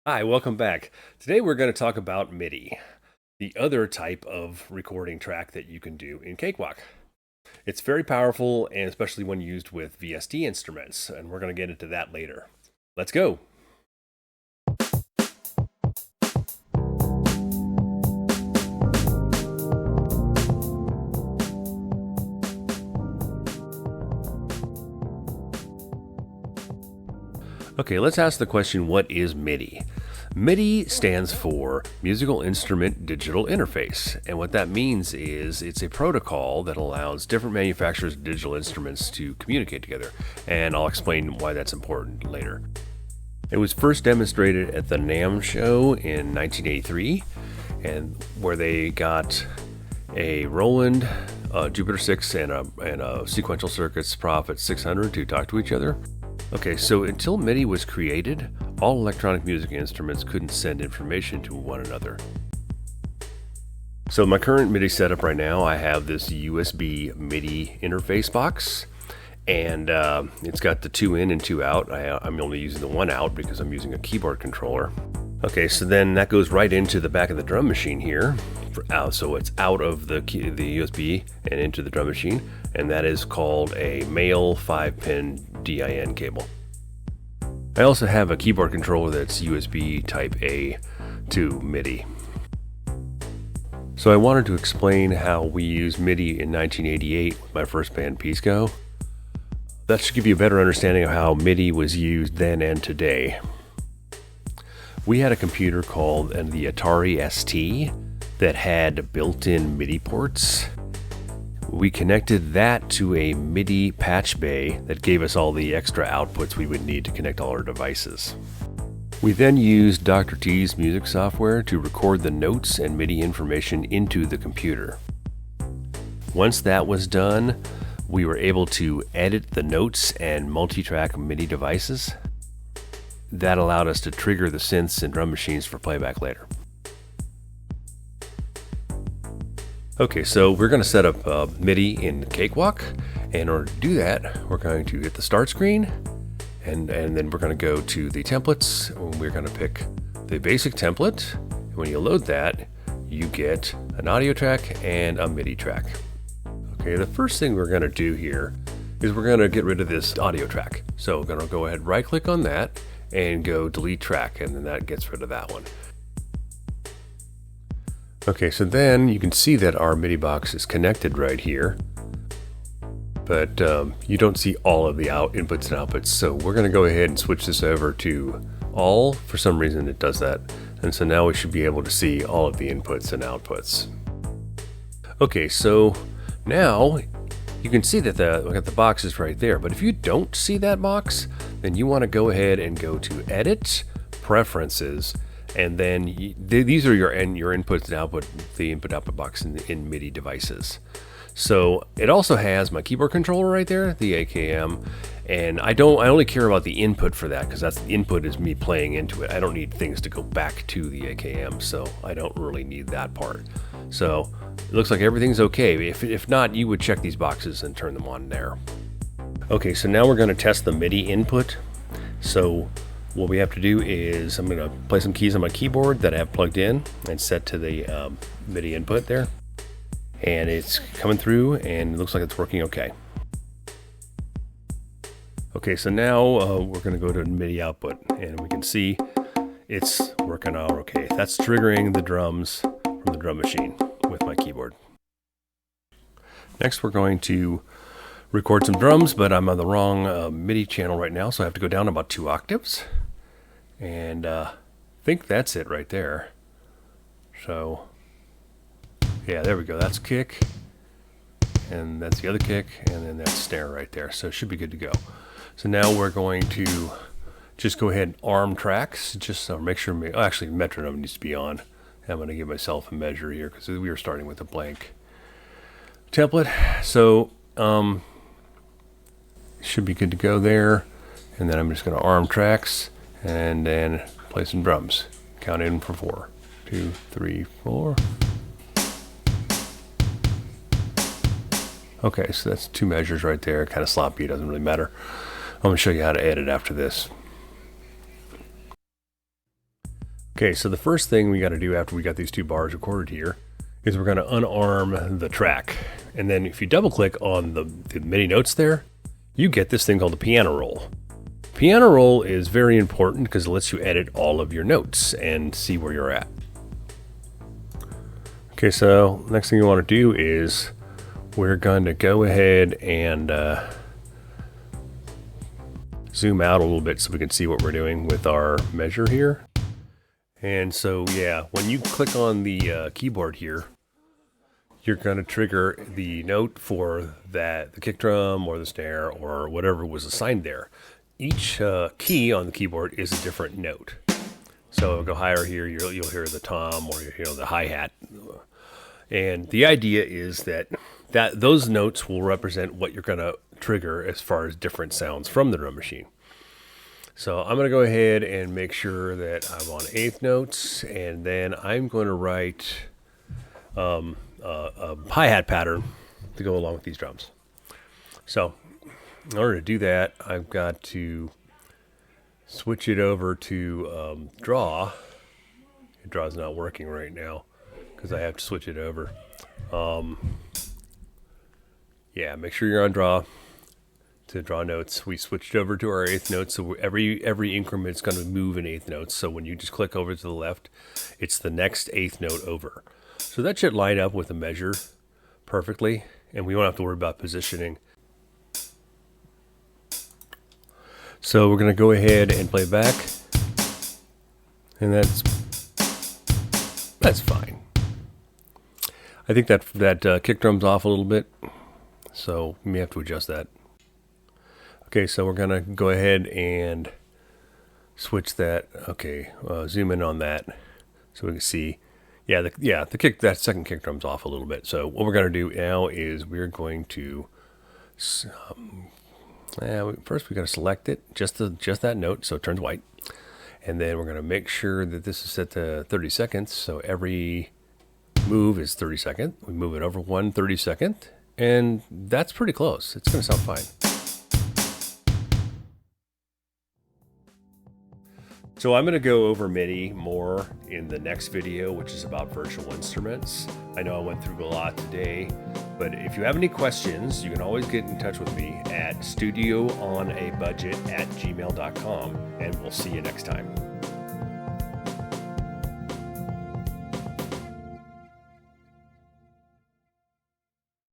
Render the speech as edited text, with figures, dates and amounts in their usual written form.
Hi, welcome back. Today we're going to talk about MIDI, the other type of recording track that you can do in Cakewalk. It's very powerful, and especially when used with VST instruments, and we're going to get into that later. Let's go. Okay, let's ask the question, what is MIDI? MIDI stands for Musical Instrument Digital Interface, and what that means is it's a protocol that allows different manufacturers of digital instruments to communicate together, and I'll explain why that's important later. It was first demonstrated at the NAMM show in 1983, and where they got a Roland Jupiter 6 and a Sequential Circuits Prophet 600 to talk to each other. Okay, so until MIDI was created, all electronic music instruments couldn't send information to one another. So my current MIDI setup right now, I have this USB MIDI interface box, and it's got the 2 in and 2 out. I'm only using the 1 out because I'm using a keyboard controller. Okay, so then that goes right into the back of the drum machine here. So it's out of the USB and into the drum machine, and that is called a male 5-pin DIN cable. I also have a keyboard controller that's USB type A to MIDI. So I wanted to explain how we used MIDI in 1988 with my first band Pisco. That should give you a better understanding of how MIDI was used then and today. We had a computer called the Atari ST that had built-in MIDI ports. We connected that to a MIDI patch bay that gave us all the extra outputs we would need to connect all our devices. We then used Dr. T's music software to record the notes and MIDI information into the computer. Once that was done, we were able to edit the notes and multi-track MIDI devices. That allowed us to trigger the synths and drum machines for playback later. Okay, so we're going to set up MIDI in Cakewalk. In order to do that, we're going to hit the start screen, and then we're going to go to the templates. We're going to pick the basic template. When you load that, you get an audio track and a MIDI track. Okay, the first thing we're going to do here is we're going to get rid of this audio track. So we're going to go ahead, right click on that, and go delete track, and then that gets rid of that one. Okay, so then you can see that our MIDI box is connected right here, but you don't see all of the inputs and outputs. So we're going to go ahead and switch this over to all. For some reason it does that. And so now we should be able to see all of the inputs and outputs. Okay, so now you can see that the box is right there, but if you don't see that box, then you want to go ahead and go to Edit, Preferences, and then these are your inputs and output, the input-output box in MIDI devices. So it also has my keyboard controller right there, the AKM, and I only care about the input for that because that's the input is me playing into it. I don't need things to go back to the AKM, so I don't really need that part. So it looks like everything's okay. If not, you would check these boxes and turn them on there. Okay, so now we're going to test the MIDI input. So what we have to do is I'm going to play some keys on my keyboard that I have plugged in and set to the MIDI input there. And it's coming through and it looks like it's working okay. Okay, so now we're going to go to MIDI output and we can see it's working out okay. That's triggering the drums from the drum machine with my keyboard. Next we're going to record some drums, but I'm on the wrong MIDI channel right now, so I have to go down about 2 octaves. And I think that's it right there. So yeah, there we go. That's kick, and that's the other kick, and then that's snare right there. So it should be good to go. So now we're going to just go ahead and arm tracks, just so make sure, actually metronome needs to be on. I'm going to give myself a measure here because we were starting with a blank template. So should be good to go there. And then I'm just going to arm tracks and then play some drums. Count in for 4. 2, 3, 4. Okay, so that's 2 measures right there. Kind of sloppy, it doesn't really matter. I'm going to show you how to edit after this. Okay, so the first thing we got to do after we got these two bars recorded here is we're going to unarm the track. And then if you double click on the MIDI notes there, you get this thing called the piano roll. Piano roll is very important because it lets you edit all of your notes and see where you're at. Okay, so next thing you want to do is we're going to go ahead and zoom out a little bit so we can see what we're doing with our measure here. And so, yeah, when you click on the keyboard here, you're going to trigger the note for the kick drum or the snare or whatever was assigned there. Each key on the keyboard is a different note. So it'll go higher here, you'll hear the tom or the hi-hat. And the idea is that those notes will represent what you're going to trigger as far as different sounds from the drum machine. So I'm going to go ahead and make sure that I'm on eighth notes, and then I'm going to write a hi-hat pattern to go along with these drums. So in order to do that, I've got to switch it over to draw. Draw's not working right now because I have to switch it over. Yeah, make sure you're on draw. To draw notes, we switched over to our eighth notes, so every increment is going to move an eighth note. So when you just click over to the left, it's the next eighth note over. So that should line up with the measure perfectly, and we won't have to worry about positioning. So we're going to go ahead and play back, and that's fine. I think that kick drum's off a little bit, so we may have to adjust that. Okay, so we're gonna go ahead and switch that. Okay, zoom in on that so we can see. Yeah, the kick, that second kick drum's off a little bit. So what we're gonna do now is we're going to first we gotta select it, just that note, so it turns white, and then we're gonna make sure that this is set to 30 seconds. So every move is 30 seconds. We move it over 1 30-second, and that's pretty close. It's gonna sound fine. So I'm going to go over MIDI more in the next video, which is about virtual instruments. I know I went through a lot today, but if you have any questions, you can always get in touch with me at studioonaBudget@gmail.com, and we'll see you next time.